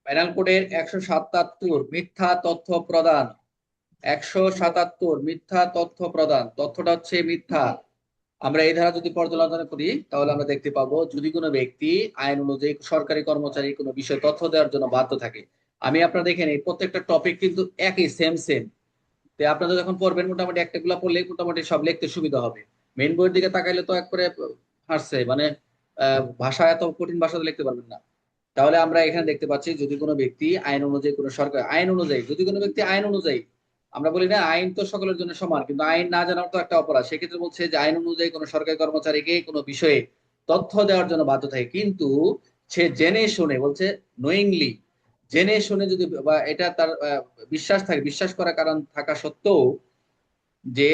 Penal কোডের 177 মিথ্যা তথ্য প্রদান। 177 মিথ্যা তথ্য প্রদান, তথ্যটা হচ্ছে মিথ্যা। আমরা এই ধারা যদি পর্যালোচনা করি তাহলে আমরা দেখতে পাবো যদি কোনো ব্যক্তি আইন অনুযায়ী সরকারি কর্মচারী কোনো বিষয়ে তথ্য দেওয়ার জন্য বাধ্য থাকে। আমি আপনারা দেখেন এই প্রত্যেকটা টপিক কিন্তু একই, সেম সেম। তো আপনারা যখন পড়বেন মোটামুটি একটা গুলা পড়লে মোটামুটি সব লিখতে সুবিধা হবে। মেইন বইয়ের দিকে তাকাইলে তো একবারে হারছে, মানে ভাষা এত কঠিন ভাষাতে লিখতে পারবেন না। তাহলে আমরা এখানে দেখতে পাচ্ছি যদি কোনো ব্যক্তি আইন অনুযায়ী কোনো সরকার আইন অনুযায়ী যদি কোনো ব্যক্তি আইন অনুযায়ী, আমরা বলি না আইন তো সকলের জন্য সমান, কিন্তু আইন না জানার তো একটা অপরাধ। সেক্ষেত্রে বলছে যে আইন অনুযায়ী কোনো সরকারি কর্মচারীকে কোনো বিষয়ে তথ্য দেওয়ার জন্য বাধ্য থাকে, কিন্তু সে জেনে শুনে, বলছে নোয়িংলি, জেনে শুনে যদি বা এটা তার বিশ্বাস থাকে, বিশ্বাস করার কারণ থাকা সত্ত্বেও যে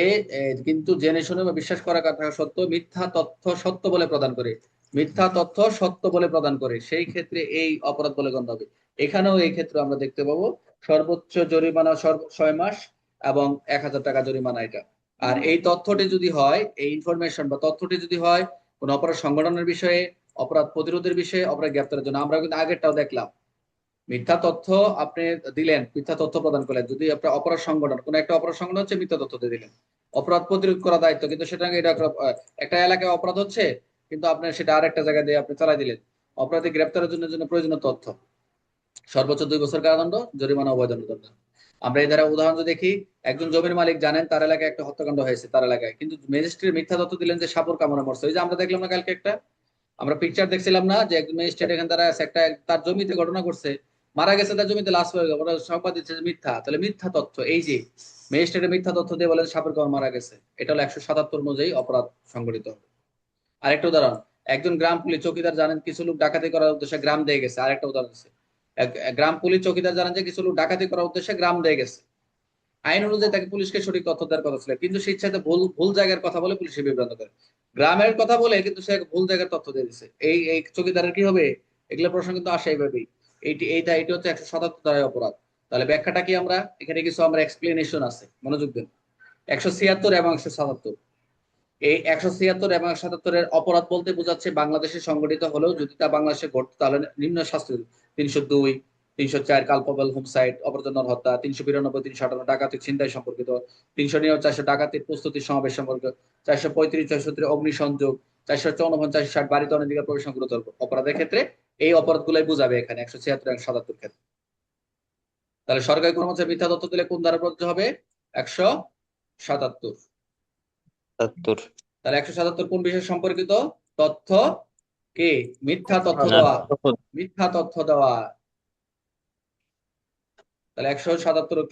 কিন্তু জেনে শুনে বা বিশ্বাস করার থাকা সত্ত্বেও মিথ্যা তথ্য সত্য বলে প্রদান করে, মিথ্যা তথ্য সত্য বলে প্রদান করে, সেই ক্ষেত্রে এই অপরাধ বলে গণ্য হবে। এখানেও এই ক্ষেত্রে আমরা দেখতে পাবো সর্বোচ্চ জরিমানা 6 মাস এবং 1,000 টাকা জরিমানা এটা। আর এই তথ্যটি যদি হয়, এই ইনফরমেশন বা তথ্যটি যদি হয় কোন অপরাধ সংগঠনের বিষয়ে, অপরাধ প্রতিরোধের বিষয়ে, অপরাধ গ্রেপ্তারের জন্য, আমরা কিন্তু আগেরটাও দেখলাম। মিথ্যা তথ্য আপনি দিলেন, মিথ্যা তথ্য প্রদান করলেন, যদি আপনার অপরাধ সংগঠন, কোন একটা অপরাধ সংগঠন হচ্ছে, মিথ্যা তথ্য দিয়ে দিলেন। অপরাধ প্রতিরোধ করা দায়িত্ব, কিন্তু সেটা এটা একটা এলাকায় অপরাধ হচ্ছে, কিন্তু আপনি সেটা আরেকটা জায়গায় দিয়ে আপনি চালাই দিলেন। অপরাধী গ্রেপ্তারের জন্য প্রয়োজনীয় তথ্য, সর্বোচ্চ 2 বছর কারাদণ্ড, জরিমানা অবৈধন্য দণ্ড। আমরা এই দ্বারা উদাহরণ যদি দেখি, একজন জমির মালিক জানেন তার এলাকায় একটা হত্যাকাণ্ড হয়েছে তার এলাকায়, কিন্তু ম্যাজিস্ট্রেট মিথ্যা তথ্য দিলেন যে সাপর কামড়ে মরছে। ওই যে আমরা দেখলাম না কালকে একটা, আমরা পিকচার দেখছিলাম না যে একজন ম্যাজিস্ট্রেট এখানে তারা একটা তার জমিতে ঘটনা করছে, মারা গেছে, তার জমিতে লাশ হয়ে গেল, ওরা সংবাদ দিচ্ছে যে মিথ্যা। তাহলে মিথ্যা তথ্য, এই যে ম্যাজিস্ট্রেটের মিথ্যা তথ্য দিয়ে বলেন সাপের কামড়ে মারা গেছে, এটা হলো 177 অনুযায়ী অপরাধ সংগঠিত হবে। আরেকটা উদাহরণ, একজন গ্রাম পুলিশ চৌকিদার জানেন কিছু লোক ডাকাতি করার উদ্দেশ্যে গ্রাম দিয়ে গেছে। আরেকটা উদাহরণ আছে, গ্রাম পুলিশ চৌকিদার জানেন যে কিছু লোক ডাকাতি করার উদ্দেশ্যে গ্রাম দিয়ে গেছে। আইন অনুযায়ী তাকে পুলিশকে সঠিক তথ্য দেওয়ার কথা ছিল, কিন্তু সে ইচ্ছাতে ভুল ভুল জায়গার কথা বলে পুলিশে বিভ্রান্ত করে, গ্রামের কথা বলে কিন্তু সে ভুল জায়গার তথ্য দিয়ে দিচ্ছে। এই চৌকিদারের কি হবে? এগুলো প্রশ্ন কিন্তু আসে এইভাবেই। এইটা হচ্ছে 177 ধারায় অপরাধ। তাহলে ব্যাখ্যাটা কি, আমরা এখানে কিছু আমরা এক্সপ্লেনেশন আছে, মনোযোগ দেন। 176 এবং 177, এই 176 এবং 177-এর অপরাধ বলতে বোঝাচ্ছে বাংলাদেশে সংগঠিত হলেও যদি তা বাংলাদেশে ঘটতো তাহলে নিম্ন শাস্তি। 302, 304 কালপবল হোমসাইড, অপরজনের হত্যা, 392, 358 ডাকাতি ছিনতাই সম্পর্কিত, 309, 400 ডাকাতির প্রস্তুতি সমাবেশ সম্পর্কিত, 435, 470 অগ্নিসংযোগ, 454, 460 বাড়িতে অনধিকার প্রবেশ গুরুতর অপরাধের ক্ষেত্রে এই অপরাধগুলাই বুঝাবে এখানে 176 এবং 77 ক্ষেত্রে। তাহলে সরকারি কর্মচারী মিথ্যা তথ্য দিলে কোন ধারা প্রযোজ্য হবে? 177। ৭০। তাহলে 177 কোন বিষয় সম্পর্কিত? তথ্য কে? মিথ্যা তথ্য না, দেওয়া, মিথ্যা তথ্য দেওয়া। তাহলে 177